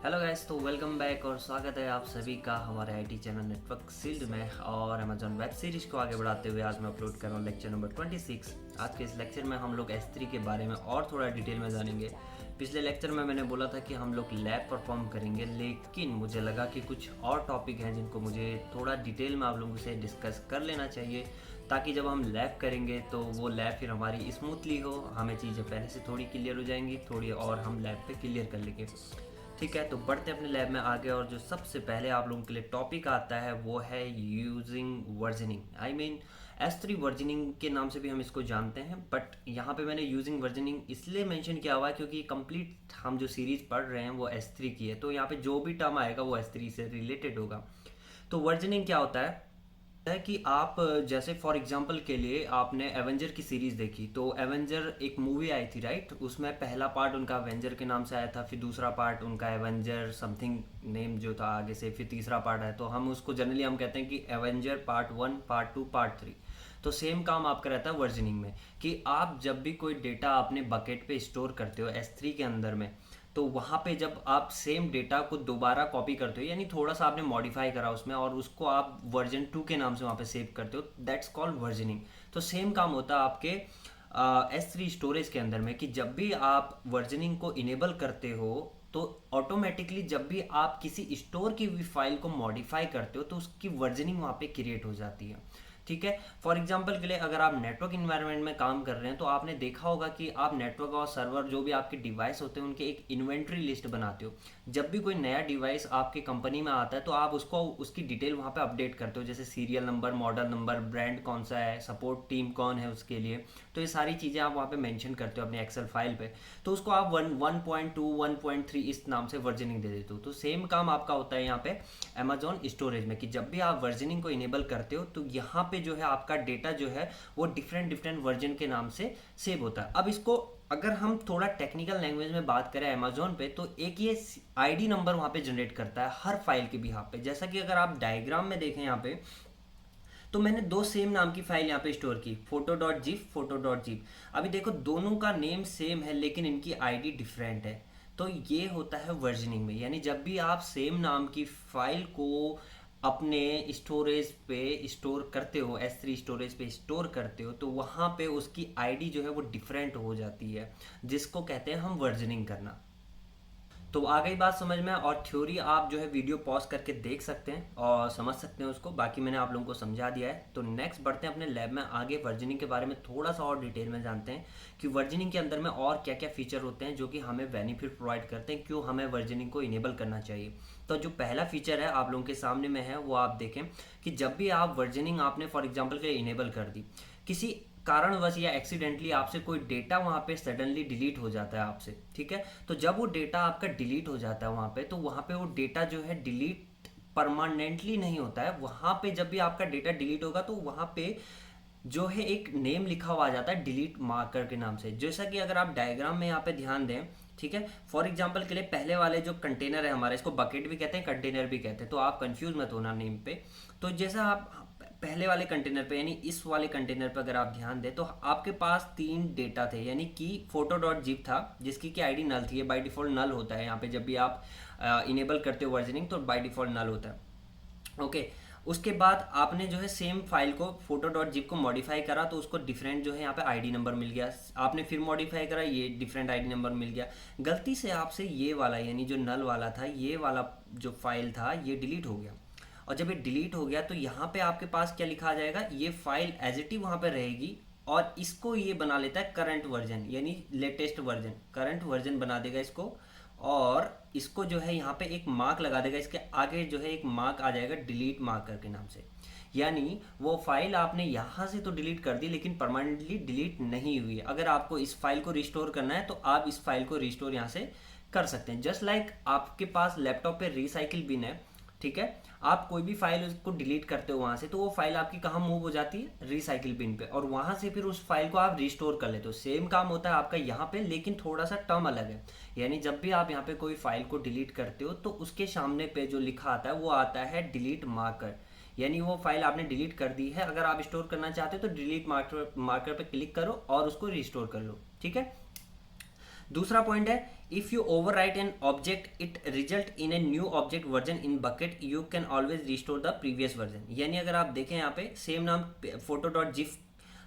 Hello guys, तो welcome back और स्वागत है आप सभी का हमारे आईटी चैनल नेटवर्क सील्ड में। और अमेजॉन वेब सीरीज को आगे बढ़ाते हुए आज मैं अपलोड कर रहा हूँ लेक्चर नंबर 26। आज के इस लेक्चर में हम लोग S3 के बारे में और थोड़ा डिटेल में जानेंगे। पिछले लेक्चर में मैंने बोला था कि हम लोग लैब परफॉर्म करेंगे, लेकिन मुझे लगा कि कुछ और टॉपिक हैं जिनको मुझे थोड़ा डिटेल में आप लोगों से डिस्कस कर लेना चाहिए, ताकि जब हम लैब करेंगे तो वो लैब फिर हमारी स्मूथली हो, हमें चीज़ें पहले से थोड़ी क्लियर हो जाएंगी थोड़ी, और हम लैब पे क्लियर कर लेंगे। ठीक है, तो बढ़ते अपने लैब में आगे। और जो सबसे पहले आप लोगों के लिए टॉपिक आता है वो है using versioning. I mean S3 versioning के नाम से भी हम इसको जानते हैं, बट यहाँ पे मैंने यूजिंग वर्जनिंग इसलिए मेंशन किया हुआ है क्योंकि कंप्लीट हम जो सीरीज पढ़ रहे हैं वो S3 की है, तो यहाँ पे जो भी टर्म आएगा वो S3 से रिलेटेड होगा। तो वर्जनिंग क्या होता है कि आप जैसे फॉर एग्जांपल के लिए आपने एवेंजर की सीरीज देखी, तो एवेंजर एक मूवी आई थी राइट। उसमें पहला पार्ट उनका एवेंजर के नाम से आया था, फिर दूसरा पार्ट उनका एवेंजर समथिंग नेम जो था आगे से, फिर तीसरा पार्ट आया, तो हम उसको जनरली हम कहते हैं कि एवेंजर पार्ट 1, पार्ट 2, पार्ट 3। तो सेम काम आपका रहता है वर्जनिंग में, कि आप जब भी कोई डेटा अपने बकेट पे स्टोर करते हो S3 के अंदर में, तो वहाँ पे जब आप सेम डेटा को दोबारा कॉपी करते हो, यानी थोड़ा सा आपने मॉडिफाई करा उसमें और उसको आप वर्जन 2 के नाम से वहाँ पे सेव करते हो, दैट्स कॉल्ड वर्जनिंग। तो सेम काम होता है आपके S3 स्टोरेज के अंदर में, कि जब भी आप वर्जनिंग को इनेबल करते हो तो ऑटोमेटिकली जब भी आप किसी स्टोर की भी फाइल को मॉडिफाई करते हो तो उसकी वर्जनिंग वहाँ पे क्रिएट हो जाती है। ठीक है, फॉर एग्जांपल के लिए अगर आप नेटवर्क इन्वायरमेंट में काम कर रहे हैं तो आपने देखा होगा कि आप नेटवर्क और सर्वर जो भी आपके डिवाइस होते हैं उनके एक इन्वेंट्री लिस्ट बनाते हो। जब भी कोई नया डिवाइस आपके कंपनी में आता है तो आप उसको उसकी डिटेल वहाँ पे अपडेट करते हो, जैसे serial number, model number, brand कौन सा है, सपोर्ट टीम कौन है उसके लिए। तो ये सारी चीज़ें आप वहाँ पे मेंशन करते हो अपने एक्सेल फाइल पे। तो उसको आप 1.2 1.3 इस नाम से वर्जनिंग दे देते हो। तो सेम काम आपका होता है यहाँ पे अमेजॉन स्टोरेज में, कि जब भी आप वर्जनिंग को इनेबल करते हो तो यहाँ पे जो है आपका डेटा जो है वो डिफरेंट डिफरेंट वर्जन के नाम से सेव होता है। अब इसको अगर हम थोड़ा टेक्निकल लैंग्वेज में बात करें अमेजोन पे, तो एक ये आईडी नंबर वहाँ पे जनरेट करता है हर फाइल के बिहाफ पे। जैसा कि अगर आप डायग्राम में देखें यहाँ पे, तो मैंने दो सेम नाम की फाइल यहाँ पे स्टोर की, photo dot jeep, photo dot jeep. अभी देखो दोनों का नेम सेम है लेकिन इनकी आईडी डिफरेंट है। तो ये होता है वर्जनिंग में, यानी जब भी आप सेम नाम की फाइल को अपने स्टोरेज पे स्टोर करते हो, S3 स्टोरेज पे स्टोर करते हो, तो वहाँ पे उसकी आईडी जो है वो डिफरेंट हो जाती है, जिसको कहते हैं हम वर्जनिंग करना। तो आ गई बात समझ में। और थ्योरी आप जो है वीडियो पॉज करके देख सकते हैं और समझ सकते हैं उसको, बाकी मैंने आप लोगों को समझा दिया है। तो नेक्स्ट बढ़ते हैं अपने लैब में आगे, वर्जनिंग के बारे में थोड़ा सा और डिटेल में जानते हैं कि वर्जनिंग के अंदर में और क्या क्या फीचर होते हैं जो कि हमें बेनिफिट प्रोवाइड करते हैं, क्यों हमें वर्जनिंग को इनेबल करना चाहिए। तो जो पहला फीचर है आप लोगों के सामने में है, वो आप देखें कि जब भी आप वर्जनिंग आपने फॉर एग्जाम्पल के लिए इनेबल कर दी, किसी कारणवश या एक्सीडेंटली आपसे कोई डेटा वहाँ पे सडनली डिलीट हो जाता है आपसे, ठीक है। तो जब वो डेटा आपका डिलीट हो जाता है वहाँ पे, तो वहाँ पे वो डेटा जो है डिलीट परमानेंटली नहीं होता है। वहाँ पे जब भी आपका डेटा डिलीट होगा तो वहाँ पे जो है एक नेम लिखा हुआ आ जाता है डिलीट मार्कर के नाम से। जैसा कि अगर आप डायग्राम में यहाँ पे ध्यान दें, ठीक है, फॉर एग्जांपल के लिए पहले वाले जो कंटेनर है हमारे, इसको बकेट भी कहते हैं, कंटेनर भी कहते हैं, तो आप कंफ्यूज मत होना नेम पे। तो जैसा आप पहले वाले कंटेनर पे यानी इस वाले कंटेनर पे अगर आप ध्यान दें, तो आपके पास तीन डेटा थे, यानी कि फोटो डॉट जिप था जिसकी की आईडी नल थी। ये बाय डिफॉल्ट नल होता है यहाँ पे, जब भी आप इनेबल करते हो वर्जनिंग तो बाय डिफॉल्ट नल होता है। ओके, उसके बाद आपने जो है सेम फाइल को फोटो डॉट जिप को मॉडिफाई करा, तो उसको डिफरेंट जो है यहाँ पे आईडी नंबर मिल गया। आपने फिर मॉडिफाई करा, ये डिफरेंट आईडी नंबर मिल गया। गलती से आपसे ये वाला यानी जो नल वाला था, ये वाला जो फाइल था ये डिलीट हो गया। और जब ये डिलीट हो गया तो यहाँ पे आपके पास क्या लिखा आ जाएगा, ये फाइल एज इट इज वहाँ पे रहेगी, और इसको ये बना लेता है करंट वर्जन, यानी लेटेस्ट वर्जन, करंट वर्जन बना देगा इसको। और इसको जो है यहाँ पे एक मार्क लगा देगा, इसके आगे जो है एक मार्क आ जाएगा डिलीट मार्कर के नाम से। यानी वो फाइल आपने यहाँ से तो डिलीट कर दी लेकिन परमानेंटली डिलीट नहीं हुई है। अगर आपको इस फाइल को रिस्टोर करना है तो आप इस फाइल को रिस्टोर यहाँ से कर सकते हैं। जस्ट लाइक आपके पास लैपटॉप पे रिसाइकिल बिन है, ठीक है, आप कोई भी फाइल उसको डिलीट करते हो वहां से, तो वो फाइल आपकी कहाँ मूव हो जाती है, रिसाइकिल बिन पे, और वहां से फिर उस फाइल को आप रिस्टोर कर लेते हो। सेम काम होता है आपका यहाँ पे, लेकिन थोड़ा सा टर्म अलग है। यानी जब भी आप यहाँ पे कोई फाइल को डिलीट करते हो तो उसके सामने पे जो लिखा आता है वो आता है डिलीट मार्कर, यानी वो फाइल आपने डिलीट कर दी है, अगर आप स्टोर करना चाहते हो तो डिलीट मार्कर पे क्लिक करो और उसको रिस्टोर कर लो, ठीक है। दूसरा पॉइंट है, if you over right an object it result in a new object version in bucket, you can always restore the previous version. यानी अगर आप देखें यहाँ पे सेम नाम फोटो डॉट जिफ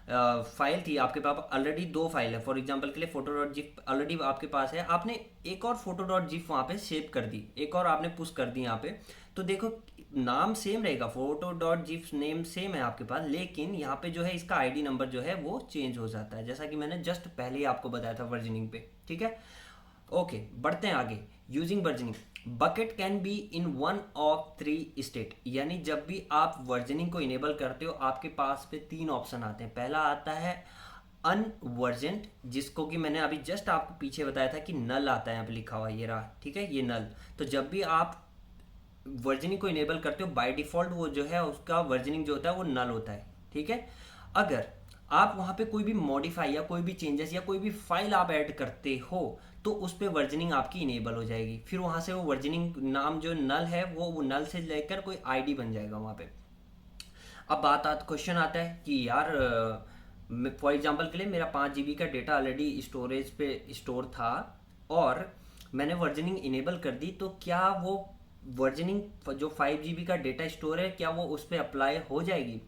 फाइल थी आपके पास, ऑलरेडी दो फाइल है, फॉर एग्जांपल के लिए फोटो डॉट जिफ ऑलरेडी आपके पास है, आपने एक और फोटो डॉट जिफ वहाँ पे सेव कर दी, एक और आपने पुश कर दी यहाँ पे, तो देखो नाम सेम रहेगा, photo dot GIF name same है आपके पास, लेकिन यहाँ पे जो है इसका आईडी नंबर जो है वो चेंज हो जाता है, जैसा कि मैंने जस्ट पहले ही आपको बताया था वर्जनिंग पे। ठीक है, ओके बढ़ते हैं आगे। Using versioning, bucket can be in one of three state, यानी जब भी आप वर्जनिंग को इनेबल करते हो आपके पास पे तीन ऑप्शन आते हैं। पहला आता है अनवर्जेंट, जिसको कि मैंने अभी जस्ट आपको पीछे बताया था कि नल आता है, यहाँ पे लिखा हुआ ये रहा, ठीक है, ये नल। तो जब भी आप वर्जनिंग को इनेबल करते हो बाय डिफॉल्ट वो जो है उसका वर्जनिंग जो होता है वो नल होता है। ठीक है, अगर आप वहाँ पे कोई भी मॉडिफाई या कोई भी चेंजेस या कोई भी फाइल आप ऐड करते हो तो उस पर वर्जनिंग आपकी इनेबल हो जाएगी, फिर वहाँ से वो वर्जनिंग नाम जो नल है वो नल से लेकर कोई आईडी बन जाएगा वहाँ पे। अब क्वेश्चन आता है कि यार फॉर एग्जांपल के लिए मेरा 5 GB का डेटा ऑलरेडी स्टोरेज पे स्टोर था और मैंने वर्जनिंग इनेबल कर दी, तो क्या वो वर्जनिंग जो 5 GB का डेटा स्टोर है क्या वो उस पर अप्लाई हो जाएगी?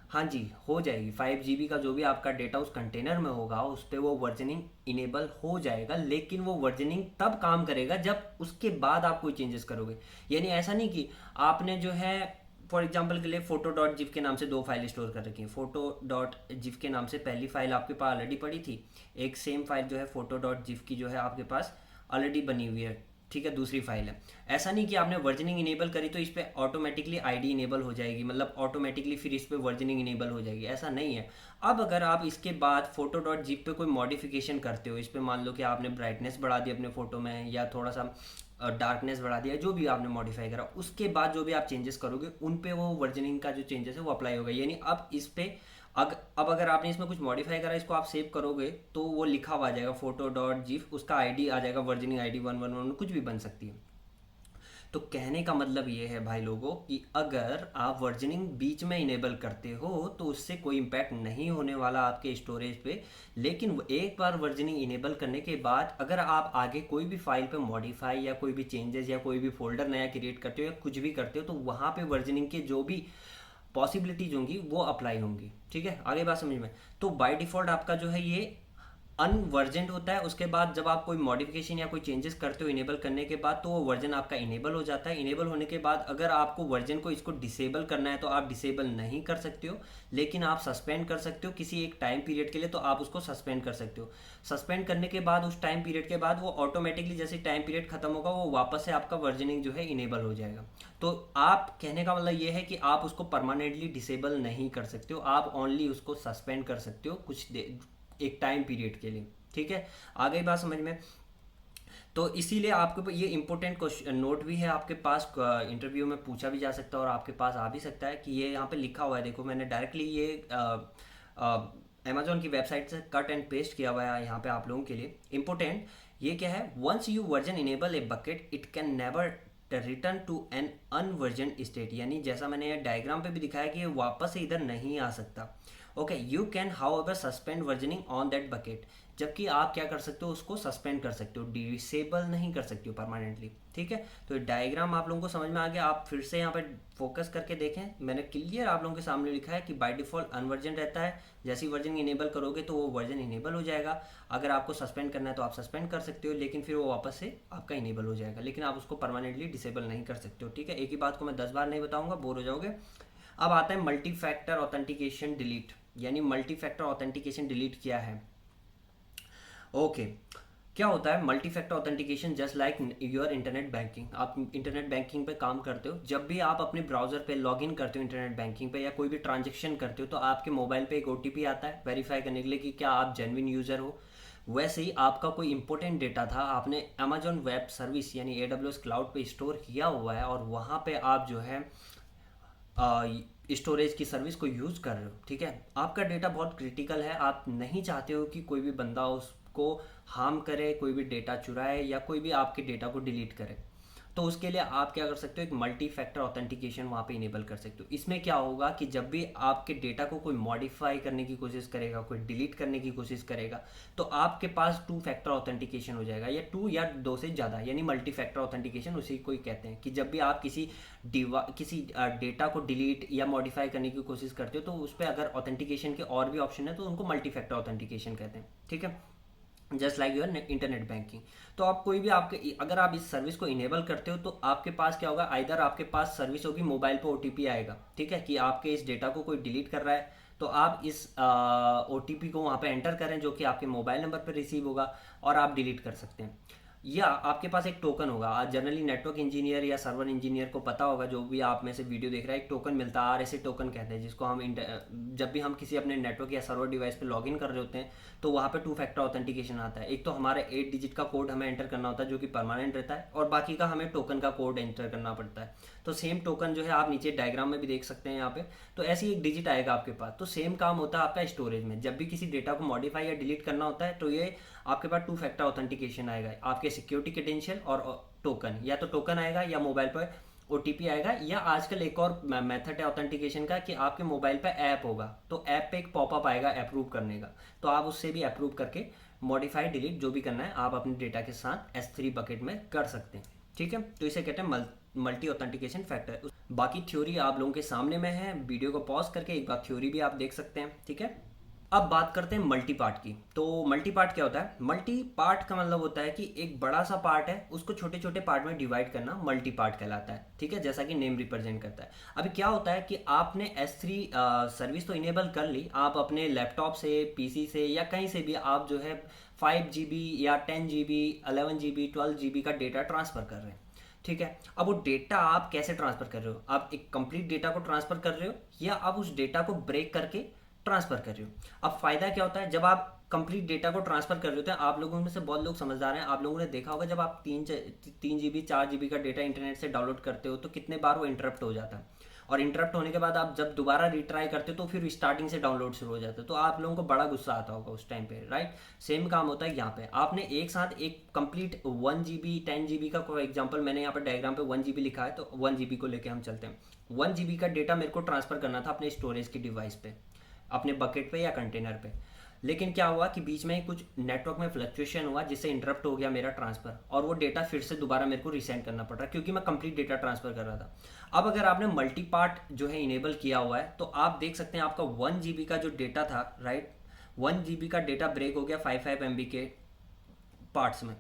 हाँ जी, हो जाएगी। 5 GB का जो भी आपका डेटा उस कंटेनर में होगा उस पर वो वर्जनिंग इनेबल हो जाएगा, लेकिन वो वर्जनिंग तब काम करेगा जब उसके बाद आप कोई चेंजेस करोगे। यानी ऐसा नहीं कि आपने जो है फॉर एग्जाम्पल के लिए फोटो डॉट जिफ के नाम से दो फाइल स्टोर कर रखी है, फोटो डॉट जिफ के नाम से पहली फाइल आपके पास ऑलरेडी पड़ी थी, एक सेम फाइल जो है फोटो डॉट जिफ की जो है आपके पास ऑलरेडी बनी हुई है, ठीक है, दूसरी फाइल है। ऐसा नहीं कि आपने वर्जनिंग इनेबल करी तो इस पर ऑटोमेटिकली आईडी इनेबल हो जाएगी, मतलब ऑटोमेटिकली फिर इस पर वर्जनिंग इनेबल हो जाएगी, ऐसा नहीं है। अब अगर आप इसके बाद फोटो डॉट जिप पे कोई मॉडिफिकेशन करते हो, इस पर मान लो कि आपने ब्राइटनेस बढ़ा दी अपने फोटो में या थोड़ा सा डार्कनेस बढ़ा दिया, जो भी आपने मॉडिफाई करा, उसके बाद जो भी आप चेंजेस करोगे उन पे वो वर्जनिंग का जो चेंजेस है वो अप्लाई होगा। यानी अब इस पे अब अगर आपने इसमें कुछ मॉडिफाई करा, इसको आप सेव करोगे तो वो लिखा हुआ आ जाएगा फोटो डॉट जिफ, उसका आईडी आ जाएगा वर्जनिंग आईडी 111, कुछ भी बन सकती है। तो कहने का मतलब ये है भाई लोगों कि अगर आप वर्जनिंग बीच में इनेबल करते हो तो उससे कोई इम्पैक्ट नहीं होने वाला आपके स्टोरेज पे, लेकिन एक बार वर्जनिंग इनेबल करने के बाद अगर आप आगे कोई भी फाइल पे मॉडिफाई या कोई भी चेंजेस या कोई भी फोल्डर नया क्रिएट करते हो या कुछ भी करते हो तो वहाँ पे वर्जनिंग के जो भी पॉसिबिलिटीज होंगी वो अप्लाई होंगी। ठीक है, आगे बात समझ में। तो बाय डिफॉल्ट आपका जो है ये अनवर्जेंट होता है, उसके बाद जब आप कोई मॉडिफिकेशन या कोई चेंजेस करते हो इनेबल करने के बाद तो वो वर्जन आपका इनेबल हो जाता है। इनेबल होने के बाद अगर आपको वर्जन को इसको डिसेबल करना है तो आप डिसेबल नहीं कर सकते हो, लेकिन आप सस्पेंड कर सकते हो किसी एक टाइम पीरियड के लिए, तो आप उसको सस्पेंड कर सकते हो। सस्पेंड करने के बाद उस टाइम पीरियड के बाद वो ऑटोमेटिकली जैसे टाइम पीरियड खत्म होगा वो वापस से आपका वर्जनिंग जो है इनेबल हो जाएगा। तो आप कहने का मतलब ये है कि आप उसको परमानेंटली डिसेबल नहीं कर सकते हो, आप ओनली उसको सस्पेंड कर सकते हो कुछ एक टाइम पीरियड के लिए। ठीक है, आ गई बात समझ में। तो इसीलिए आपके ये इंपॉर्टेंट क्वेश्चन नोट भी है आपके पास, इंटरव्यू में पूछा भी जा सकता है और आपके पास आ भी सकता है कि ये यहाँ पे लिखा हुआ है, देखो मैंने डायरेक्टली ये अमेजोन की वेबसाइट से कट एंड पेस्ट किया हुआ है यहाँ पे आप लोगों के लिए। इंपॉर्टेंट ये क्या है, once you version enable a bucket it can never return to an unversioned state, यानी जैसा मैंने ये डायग्राम पे भी दिखाया कि ये वापस से इधर नहीं आ सकता। Okay, you can how ever suspend versioning on that bucket, जबकि आप क्या कर सकते हो उसको सस्पेंड कर सकते हो, डिसेबल नहीं कर सकते हो परमानेंटली। ठीक है, तो डायग्राम आप लोगों को समझ में आ गया। आप फिर से यहाँ पे फोकस करके देखें, मैंने क्लियर आप लोगों के सामने लिखा है कि बाय डिफॉल्ट अनवर्जन रहता है, जैसे ही वर्जन इनेबल करोगे तो वो वर्जन इनेबल हो जाएगा। अगर आपको सस्पेंड करना है तो आप सस्पेंड कर सकते हो, लेकिन फिर वो वापस से आपका इनेबल हो जाएगा, लेकिन आप उसको परमानेंटली डिसेबल नहीं कर सकते हो। ठीक है, एक ही बात को मैं 10 बार नहीं बताऊंगा, बोर हो जाओगे। अब आता है मल्टी फैक्टर ऑथेंटिकेशन डिलीट, यानी मल्टी फैक्टर ऑथेंटिकेशन डिलीट क्या है। ओके, क्या होता है multi factor authentication? Just like your internet banking, आप इंटरनेट बैंकिंग पे काम करते हो, जब भी आप अपने ब्राउजर पे लॉगिन करते हो इंटरनेट बैंकिंग पे या कोई भी ट्रांजेक्शन करते हो तो आपके मोबाइल पे एक OTP आता है वेरीफाई करने के लिए कि क्या आप जेन्युइन यूज़र हो। वैसे ही आपका कोई इंपॉर्टेंट डेटा था, आपने अमेजॉन वेब सर्विस यानी AWS क्लाउड पे स्टोर किया हुआ है और वहाँ पे आप जो है स्टोरेज की सर्विस को यूज़ कर रहे हो। ठीक है, आपका डेटा बहुत क्रिटिकल है, आप नहीं चाहते हो कि कोई भी बंदा उसको हार्म करे, कोई भी डेटा चुराए या कोई भी आपके डेटा को डिलीट करे। तो उसके लिए आप क्या कर सकते हो, एक मल्टी फैक्टर ऑथेंटिकेशन वहाँ पे इनेबल कर सकते हो। इसमें क्या होगा कि जब भी आपके डेटा को कोई मॉडिफाई करने की कोशिश करेगा, कोई डिलीट करने की कोशिश करेगा, तो आपके पास टू फैक्टर ऑथेंटिकेशन हो जाएगा, या टू या दो से ज़्यादा, यानी मल्टी फैक्टर ऑथेंटिकेशन उसी को ही कहते हैं। कि जब भी आप किसी डेटा को डिलीट या मॉडिफाई करने की कोशिश करते हो, तो उस पर अगर ऑथेंटिकेशन के और भी ऑप्शन है तो उनको मल्टी फैक्टर ऑथेंटिकेशन कहते हैं। ठीक है, just like your internet banking. तो आप कोई भी आपके अगर आप इस सर्विस को इनेबल करते हो, तो आपके पास क्या होगा, आइदर आपके पास सर्विस होगी, मोबाइल पर ओटीपी आएगा, ठीक है, कि आपके इस डेटा को कोई डिलीट कर रहा है, तो आप इस ओटीपी को वहाँ पे एंटर करें, जो कि आपके मोबाइल नंबर पर रिसीव होगा, और आप डिलीट कर सकते हैं। या आपके पास एक टोकन होगा। आज जनरली नेटवर्क इंजीनियर या सर्वर इंजीनियर को पता होगा, जो भी आप में से वीडियो देख रहा है, एक टोकन मिलता है, आरएसए टोकन कहते हैं, जिसको हम जब भी हम किसी अपने नेटवर्क या सर्वर डिवाइस पे लॉगिन कर रहे होते हैं, तो वहाँ पे टू फैक्टर ऑथेंटिकेशन आता है। एक तो हमारा 8 डिजिट का कोड हमें एंटर करना होता है, जो कि परमानेंट रहता है, और बाकी का हमें टोकन का कोड एंटर करना पड़ता है। तो सेम टोकन जो है आप नीचे डायग्राम में भी देख सकते हैं यहाँ पे, तो ऐसी एक डिजिट आएगा आपके पास। तो सेम काम होता है आपका स्टोरेज में। जब भी किसी डेटा को मॉडिफाई या डिलीट करना होता है, तो ये आपके पास टू फैक्टर ऑथेंटिकेशन आएगा, आपके सिक्योरिटी क्रेडेंशियल और टोकन, या तो टोकन आएगा या मोबाइल पर ओटीपी आएगा, या आजकल एक और मेथड है ऑथेंटिकेशन का, कि आपके मोबाइल पे ऐप होगा, तो ऐप पे एक पॉपअप आएगा अप्रूव करने का, तो आप उससे भी अप्रूव करके मॉडिफाई डिलीट जो भी करना है आप अपने डेटा के साथ S3 बकेट में कर सकते हैं। ठीक है, तो इसे कहते हैं मल्टी ऑथेंटिकेशन फैक्टर। बाकी थ्योरी आप लोगों के सामने में है, वीडियो को पॉज करके एक बार थ्योरी भी आप देख सकते हैं। ठीक है, अब बात करते हैं मल्टी पार्ट की। तो मल्टी पार्ट क्या होता है? मल्टी पार्ट का मतलब होता है कि एक बड़ा सा पार्ट है, उसको छोटे छोटे पार्ट में डिवाइड करना मल्टी पार्ट कहलाता है। ठीक है, जैसा कि नेम रिप्रेजेंट करता है। अभी क्या होता है कि आपने S3 सर्विस तो इनेबल कर ली, आप अपने लैपटॉप से, पीसी से, या कहीं से भी आप जो है 5 GB या 10 GB 11 GB 12 GB का डेटा ट्रांसफर कर रहे हैं। ठीक है, अब वो डेटा आप कैसे ट्रांसफर कर रहे हो? आप एक कंप्लीट डेटा को ट्रांसफर कर रहे हो, या आप उस डेटा को ब्रेक करके ट्रांसफर कर रहे हो? अब फायदा क्या होता है जब आप कंप्लीट डेटा को ट्रांसफर कर रहे होते हैं? आप लोगों में से बहुत लोग समझदार हैं, आप लोगों ने देखा होगा जब आप 3 GB 4 GB का डेटा इंटरनेट से डाउनलोड करते हो, तो कितने बार वो इंटरप्ट हो जाता है, और इंटरप्ट होने के बाद आप जब दोबारा रिट्राई करते हो, तो फिर स्टार्टिंग से डाउनलोड शुरू हो जाता है, तो आप लोगों को बड़ा गुस्सा आता होगा उस टाइम पे, राइट? सेम काम होता है यहाँ पे। आपने एक साथ एक कंप्लीट 1 GB 10 GB का कोई एग्जांपल, मैंने यहाँ पे डायग्राम पे 1 GB लिखा है, तो 1 GB को लेके हम चलते हैं। 1 GB का डेटा मेरे को ट्रांसफर करना था अपने स्टोरेज की डिवाइस पे, अपने बकेट पे या कंटेनर पे। लेकिन क्या हुआ कि बीच में कुछ नेटवर्क में फ्लक्चुएशन हुआ, जिससे इंटरप्ट हो गया मेरा ट्रांसफर, और वो डेटा फिर से दोबारा मेरे को रिसेंड करना पड़ रहा है, क्योंकि मैं कंप्लीट डेटा ट्रांसफर कर रहा था। अब अगर आपने मल्टी पार्ट जो है इनेबल किया हुआ है, तो आप देख सकते हैं आपका 1 GB का जो डेटा था, राइट, 1 GB का डेटा ब्रेक हो गया 5 MB के पार्ट्स में।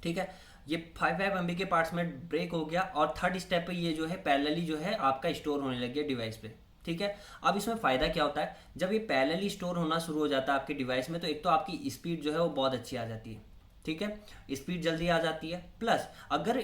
ठीक है, ये 5 MB के पार्ट्स में ब्रेक हो गया, और थर्ड स्टेप पे ये जो है पैरेलली जो है आपका स्टोर होने लग गया डिवाइस पे। ठीक है, अब इसमें फ़ायदा क्या होता है, जब ये पैरेलली स्टोर होना शुरू हो जाता है आपके डिवाइस में, तो एक तो आपकी स्पीड जो है वो बहुत अच्छी आ जाती है। ठीक है, स्पीड जल्दी आ जाती है। प्लस अगर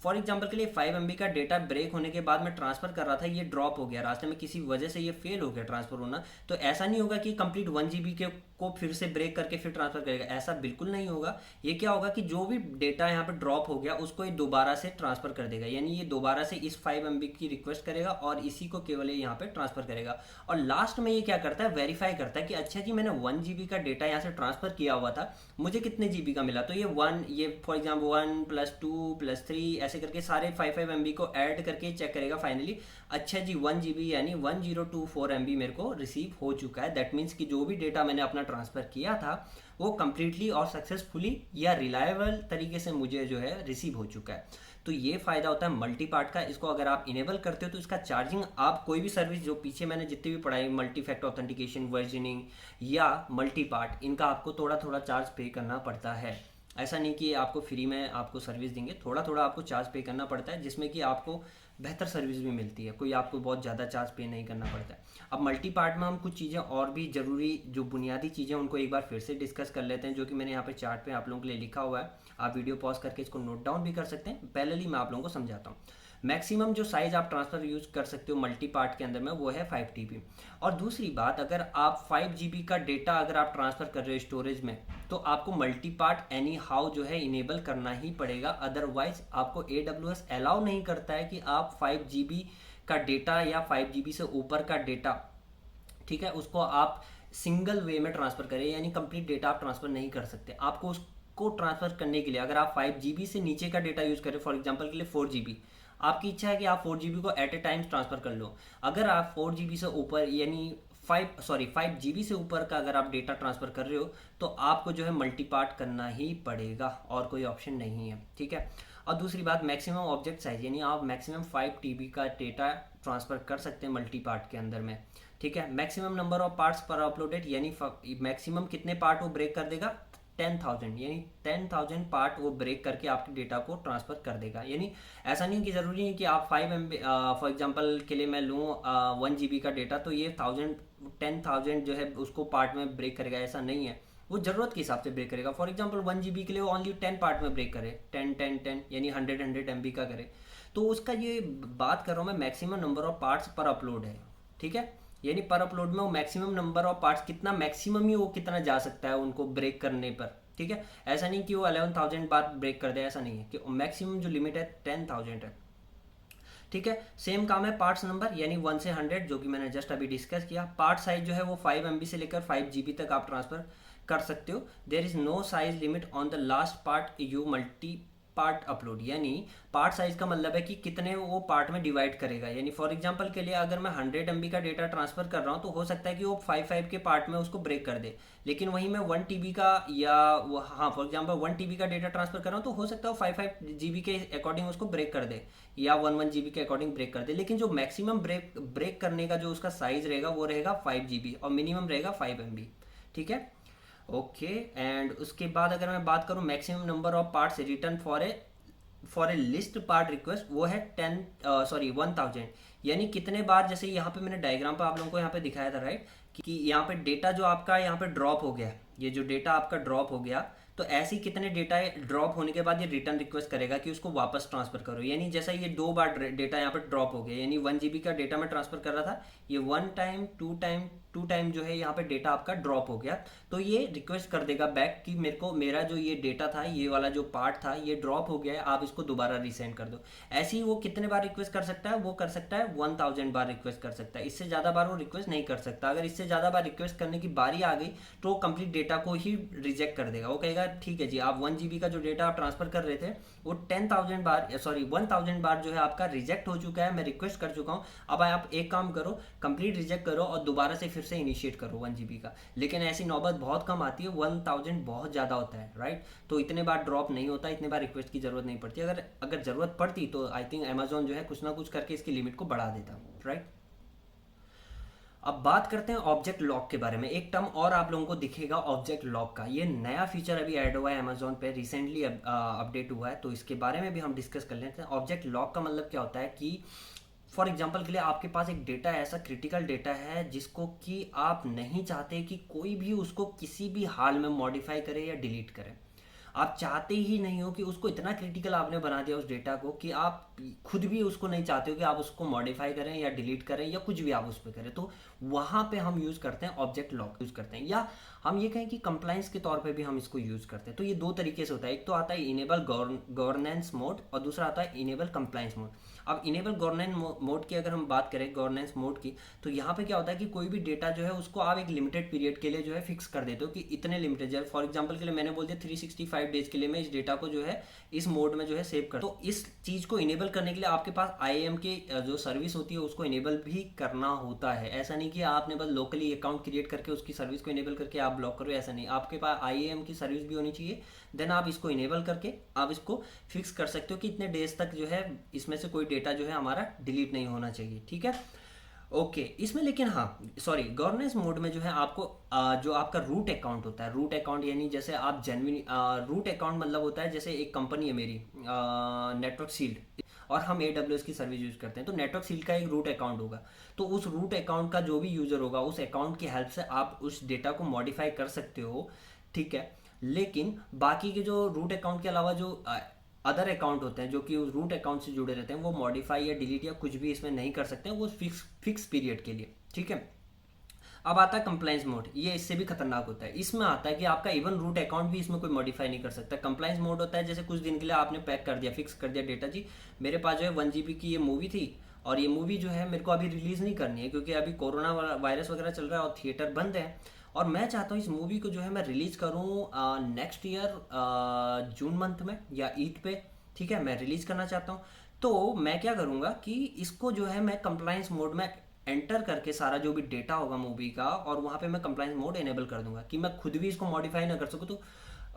फॉर एग्जांपल के लिए 5 MB का डेटा ब्रेक होने के बाद मैं ट्रांसफर कर रहा था, ये ड्रॉप हो गया रास्ते में, किसी वजह से ये फेल हो गया ट्रांसफर होना, तो ऐसा नहीं होगा कि कंप्लीट 1 GB के को फिर से ब्रेक करके फिर ट्रांसफर करेगा, ऐसा बिल्कुल नहीं होगा। ये क्या होगा कि जो भी डेटा यहाँ पे ड्रॉप हो गया उसको ये दोबारा से ट्रांसफर कर देगा, यानी ये दोबारा से इस 5 MB की रिक्वेस्ट करेगा और इसी को केवल यहाँ पे ट्रांसफर करेगा। और लास्ट में ये क्या करता है, वेरीफाई करता है कि अच्छा जी, मैंने 1 GB का डेटा यहाँ से ट्रांसफर किया हुआ था, मुझे कितने GB का मिला, तो ये फॉर एग्जाम्पल 1 + 2 + 3 ऐसे करके सारे 5 MB को ऐड करके चेक करेगा फाइनली। अच्छा जी, 1 GB यानी 1024 MB मेरे को रिसीव हो चुका है। दैट मीन्स कि जो भी डेटा मैंने अपना ट्रांसफ़र किया था वो कम्प्लीटली और सक्सेसफुली या रिलायबल तरीके से मुझे जो है रिसीव हो चुका है। तो ये फ़ायदा होता है मल्टी पार्ट का। इसको अगर आप इनेबल करते हो तो इसका चार्जिंग, आप कोई भी सर्विस जो पीछे मैंने जितनी भी पढ़ाई, मल्टी फैक्टर ऑथेंटिकेशन, वर्जनिंग या मल्टी पार्ट, इनका आपको थोड़ा थोड़ा चार्ज पे करना पड़ता है। ऐसा नहीं कि आपको फ्री में आपको सर्विस देंगे, थोड़ा थोड़ा आपको चार्ज पे करना पड़ता है, जिसमें कि आपको बेहतर सर्विस भी मिलती है, कोई आपको बहुत ज़्यादा चार्ज पे नहीं करना पड़ता है। अब मल्टी पार्ट में हम कुछ चीज़ें और भी ज़रूरी, जो बुनियादी चीज़ें, उनको एक बार फिर से डिस्कस कर लेते हैं, जो कि मैंने यहाँ पे चार्ट पे आप लोगों के लिए लिखा हुआ है। आप वीडियो पॉज करके इसको नोट डाउन भी कर सकते हैं। पहले मैं आप लोगों को समझाता हूँ। मैक्सिमम जो साइज़ आप ट्रांसफ़र यूज़ कर सकते हो मल्टी पार्ट के अंदर में, वो है 5 TB। और दूसरी बात, अगर आप 5 GB का डेटा अगर आप ट्रांसफ़र कर रहे हो स्टोरेज में, तो आपको मल्टी पार्ट एनी हाउ जो है इनेबल करना ही पड़ेगा। अदरवाइज आपको AWS अलाउ नहीं करता है कि आप 5 GB का डेटा या 5 GB से ऊपर का डेटा, ठीक है, उसको आप सिंगल वे में ट्रांसफ़र करें, यानी कंप्लीट डेटा आप ट्रांसफ़र नहीं कर सकते। आपको को ट्रांसफ़र करने के लिए अगर आप 5 GB से नीचे का डेटा यूज़ करें, फॉर एग्जांपल के लिए 4 GB, आपकी इच्छा है कि आप 4 GB को एट ए टाइम ट्रांसफ़र कर लो। अगर आप 4 GB से ऊपर यानी 5 GB से ऊपर का अगर आप डेटा ट्रांसफ़र कर रहे हो तो आपको जो है मल्टीपार्ट करना ही पड़ेगा और कोई ऑप्शन नहीं है, ठीक है। और दूसरी बात, मैक्सिमम ऑब्जेक्ट साइज, यानी आप मैक्सिमम 5 TB का डेटा ट्रांसफ़र कर सकते हैं मल्टी पार्ट के अंदर में, ठीक है। मैक्सिमम नंबर ऑफ पार्ट्स पर अपलोडेड, यानी मैक्सिमम कितने पार्ट वो ब्रेक कर देगा, 10,000, यानी 10,000 पार्ट वो ब्रेक करके आपके डेटा को ट्रांसफ़र कर देगा। यानी ऐसा नहीं कि ज़रूरी है कि आप 5 MB, फॉर एग्जांपल के लिए मैं लूँ 1 GB का डेटा, तो ये 10,000 जो है उसको पार्ट में ब्रेक करेगा, ऐसा नहीं है। वो ज़रूरत के हिसाब से ब्रेक करेगा। फॉर एग्जांपल 1 GB के लिए वो ओनली 10 पार्ट में ब्रेक करे, 10 यानी 100 MB का करे। तो उसका ये बात कर रहा हूँ मैं, मैक्सिमम नंबर ऑफ पार्ट्स पर अपलोड है, ठीक है। यानी पर अपलोड में वो मैक्सिमम नंबर ऑफ पार्ट्स कितना, मैक्सिमम ही वो कितना जा सकता है उनको ब्रेक करने पर, ठीक है। ऐसा नहीं कि वो 11,000 बार ब्रेक कर दे, ऐसा नहीं है कि मैक्सिमम जो लिमिट है 10,000 है, ठीक है। सेम काम है पार्ट्स नंबर, यानी 1 से 100, जो कि मैंने जस्ट अभी डिस्कस किया। पार्ट साइज जो है वो 5 MB से लेकर 5 GB तक आप ट्रांसफर कर सकते हो। There is no size limit on the last part you multipart upload, यानी पार्ट साइज का मतलब है कि कितने वो पार्ट में डिवाइड करेगा। यानी फॉर एग्जांपल के लिए अगर मैं 100 MB का डेटा ट्रांसफर कर रहा हूँ तो हो सकता है कि वो 5 के पार्ट में उसको ब्रेक कर दे, लेकिन वहीं मैं 1 TB का या हाँ फॉर एग्जांपल 1 TB का डेटा ट्रांसफर कर रहा हूँ तो हो सकता है वो 5 GB के अकॉर्डिंग उसको ब्रेक कर दे या 1 GB के अकॉर्डिंग ब्रेक कर दे। लेकिन जो मैक्सिमम ब्रेक करने का जो उसका साइज रहेगा वो रहेगा 5 GB और मिनिमम रहेगा 5 MB, ठीक है। ओके एंड उसके बाद अगर मैं बात करूं maximum number of parts return for a list part request, वो है 1,000। यानी कितने बार, जैसे यहाँ पे मैंने डायग्राम पे आप लोगों को यहाँ पे दिखाया था, राइट, कि यहाँ पे डेटा जो आपका यहाँ पे ड्रॉप हो गया, ये जो डेटा आपका ड्रॉप हो गया, तो ऐसे ही कितने डेटा ड्रॉप होने के बाद ये रिटर्न रिक्वेस्ट करेगा कि उसको वापस ट्रांसफर करो। यानी जैसा ये 2 बार डेटा यहाँ पे ड्रॉप हो गया, यानी 1 GB का डेटा मैं ट्रांसफर कर रहा था, ये 1 टाइम 2 टाइम जो है यहाँ पे डेटा आपका ड्रॉप हो गया, तो ये रिक्वेस्ट कर देगा बैक कि मेरा जो ये डेटा था, ये वाला जो पार्ट था, ये ड्रॉप हो गया है, आप इसको दोबारा रीसेंड कर दो। ऐसे ही वो कितने बार रिक्वेस्ट कर सकता है, वो कर सकता है 1,000 बार रिक्वेस्ट कर सकता है। इससे ज़्यादा बार वो रिक्वेस्ट नहीं कर सकता। अगर इससे ज़्यादा बार रिक्वेस्ट करने की बारी आ गई तो वो कंप्लीट डेटा को ही रिजेक्ट कर देगा। वो कहेगा ठीक है जी, आप 1 GB का जो डेटा आप ट्रांसफर कर रहे थे वो 1,000 बार जो है आपका रिजेक्ट हो चुका है, मैं रिक्वेस्ट कर चुका हूँ, अब आप एक काम करो, कंप्लीट रिजेक्ट करो और दोबारा से फिर से इनिशिएट करो 1 GB का। लेकिन ऐसी नौबत बहुत कम आती है, 1,000 बहुत ज़्यादा होता है, राइट। तो इतने बार ड्रॉप नहीं होता, इतने बार रिक्वेस्ट की ज़रूरत नहीं पड़ती। अगर ज़रूरत पड़ती तो आई थिंक अमेजोन जो है कुछ ना कुछ करके इसकी लिमिट को बढ़ा देता, राइट। अब बात करते हैं ऑब्जेक्ट लॉक के बारे में। एक टर्म और आप लोगों को दिखेगा ऑब्जेक्ट लॉक का, ये नया फीचर अभी ऐड हुआ है अमेजोन पे, रिसेंटली अपडेट हुआ है, तो इसके बारे में भी हम डिस्कस कर लेते हैं। ऑब्जेक्ट लॉक का मतलब क्या होता है कि फॉर एग्जाम्पल के लिए आपके पास एक डेटा ऐसा क्रिटिकल डेटा है जिसको कि आप नहीं चाहते कि कोई भी उसको किसी भी हाल में मॉडिफाई करे या डिलीट करे। आप चाहते ही नहीं हो कि उसको इतना क्रिटिकल आपने बना दिया उस डेटा को कि आप खुद भी उसको नहीं चाहते हो कि आप उसको मॉडिफाई करें या डिलीट करें या कुछ भी आप उस पर करें। तो वहाँ पे हम यूज़ करते हैं ऑब्जेक्ट लॉक यूज़ करते हैं, या हम ये कहें कि कंप्लाइंस के तौर पे भी हम इसको यूज़ करते हैं। तो ये दो तरीके से होता है, एक तो आता है इनेबल गवर्नेंस मोड और दूसरा आता है इनेबल कंप्लाइंस मोड। अब इनेबल गवर्नेंस मोड की अगर हम बात करें, गवर्नेंस मोड की, तो यहाँ पे क्या होता है कि कोई भी डेटा जो है उसको आप एक लिमिटेड पीरियड के लिए जो है फिक्स कर देते हो कि इतने लिमिटेड, जैसे फॉर एग्जाम्पल के लिए मैंने बोल दिया 365 डेज के लिए मैं इस डेटा को जो है इस मोड में जो है सेव कर। तो इस चीज़ को इनेबल करने के लिए आपके पास IAM की जो सर्विस होती है उसको इनेबल भी करना होता है। ऐसा नहीं कि आपने बस लोकली अकाउंट क्रिएट करके उसकी सर्विस को इनेबल करके आप ब्लॉक करो, ऐसा नहीं। आपके पास IAM की सर्विस भी होनी चाहिए, देन आप इसको इनेबल करके आप इसको फिक्स कर सकते हो कि इतने डेज तक जो है इसमें से कोई डेटा जो है हमारा डिलीट नहीं होना चाहिए, ठीक है। ओके इसमें लेकिन हाँ सॉरी, गवर्नेंस मोड में जो है आपको जो आपका रूट अकाउंट होता है, रूट अकाउंट यानी जैसे आप जेन्युइन रूट अकाउंट मतलब होता है, जैसे एक कंपनी है मेरी नेटवर्क शील्ड और हम AWS की सर्विस यूज़ करते हैं, तो नेटवर्क शील्ड का एक रूट अकाउंट होगा। तो उस रूट अकाउंट का जो भी यूज़र होगा उस अकाउंट की हेल्प से आप उस डेटा को मॉडिफाई कर सकते हो, ठीक है। लेकिन बाकी के जो रूट अकाउंट के अलावा जो अदर अकाउंट होते हैं जो कि उस रूट अकाउंट से जुड़े रहते हैं, वो मॉडिफाई या डिलीट या कुछ भी इसमें नहीं कर सकते हैं, वो फिक्स पीरियड के लिए, ठीक है। अब आता है कंप्लाइंस मोड, ये इससे भी खतरनाक होता है। इसमें आता है कि आपका इवन रूट अकाउंट भी इसमें कोई मॉडिफाई नहीं कर सकता। कंप्लाइंस मोड होता है जैसे कुछ दिन के लिए आपने पैक कर दिया, फिक्स कर दिया डेटा, जी मेरे पास जो है 1 GB की ये मूवी थी और ये मूवी जो है मेरे को अभी रिलीज़ नहीं करनी है क्योंकि अभी कोरोना वायरस वगैरह चल रहा है और थिएटर बंद है और मैं चाहता हूँ इस मूवी को जो है मैं रिलीज़ करूँ नेक्स्ट ईयर जून मंथ में या ईद पे। ठीक है, मैं रिलीज़ करना चाहता हूँ। तो मैं क्या करूँगा कि इसको जो है मैं कंप्लायंस मोड में एंटर करके सारा जो भी डेटा होगा मूवी का, और वहाँ पे मैं कंप्लायंस मोड इनेबल कर दूंगा कि मैं खुद भी इसको मॉडिफाई ना कर सकूँ तो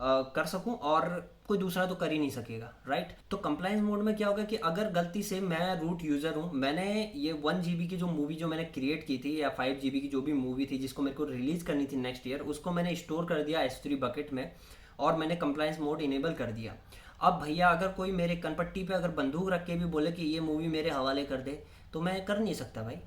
कर सकूं, और कोई दूसरा तो कर ही नहीं सकेगा, राइट। तो कंप्लायंस मोड में क्या होगा कि अगर गलती से मैं रूट यूज़र हूं, मैंने ये 1 GB की जो मूवी जो मैंने क्रिएट की थी या 5 GB की जो भी मूवी थी जिसको मेरे को रिलीज़ करनी थी नेक्स्ट ईयर, उसको मैंने स्टोर कर दिया S3 बकेट में और मैंने कंप्लायंस मोड इनेबल कर दिया। अब भैया अगर कोई मेरे कनपट्टी पे अगर बंदूक रख के भी बोले कि ये मूवी मेरे हवाले कर दे, तो मैं कर नहीं सकता भाई।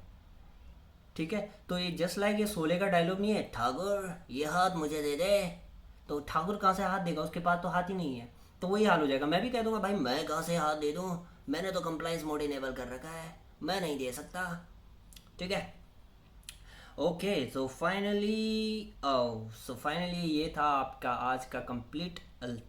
ठीक है, तो ये जस्ट लाइक ये शोले का डायलॉग नहीं है, ठाकुर ये हाथ मुझे दे दे। तो ठाकुर कहाँ से हाथ देगा, उसके पास तो हाथ ही नहीं है। तो वही हाल हो जाएगा, मैं भी कह दूंगा भाई मैं कहाँ से हाथ दे दूँ, मैंने तो कंप्लायंस मोड इनेबल कर रखा है, मैं नहीं दे सकता। ठीक है। ओके, सो फाइनली ये था आपका आज का कंप्लीट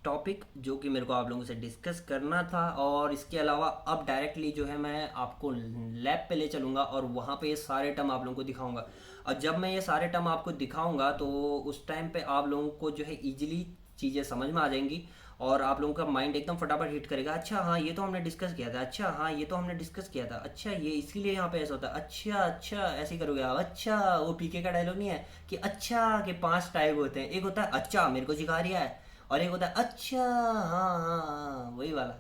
टॉपिक जो कि मेरे को आप लोगों से डिस्कस करना था। और इसके अलावा अब डायरेक्टली जो है मैं आपको लैब पे ले चलूँगा और वहाँ पे ये सारे टर्म आप लोगों को दिखाऊंगा। और जब मैं ये सारे टर्म आपको दिखाऊंगा तो उस टाइम पे आप लोगों को जो है इजीली चीज़ें समझ में आ जाएंगी और आप लोगों का माइंड एकदम फटाफट हिट करेगा। अच्छा हाँ ये तो हमने डिस्कस किया था, अच्छा हाँ ये तो हमने डिस्कस किया था, अच्छा ये इसीलिए यहाँ पे ऐसा होता है, अच्छा अच्छा ऐसे ही करोगे आप। अच्छा वो पीके का डायलॉग नहीं है कि अच्छा के 5 टाइप होते हैं, एक होता है अच्छा मेरे को सिखा रिया है, और एक होता है अच्छा हाँ हाँ हाँ वही वाला।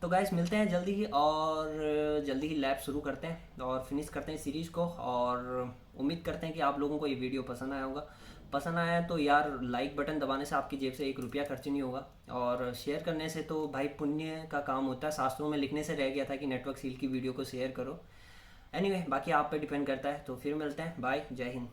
तो गाइस मिलते हैं जल्दी ही, और जल्दी ही लैब शुरू करते हैं और फिनिश करते हैं सीरीज़ को। और उम्मीद करते हैं कि आप लोगों को ये वीडियो पसंद आया होगा। पसंद आया है तो यार लाइक बटन दबाने से आपकी जेब से 1 रुपया खर्च नहीं होगा, और शेयर करने से तो भाई पुण्य का काम होता है। शास्त्रों में लिखने से रह गया था कि नेटवर्क सील की वीडियो को शेयर करो। एनीवे बाकी आप पे डिपेंड करता है। तो फिर मिलते हैं, बाय, जय हिंद।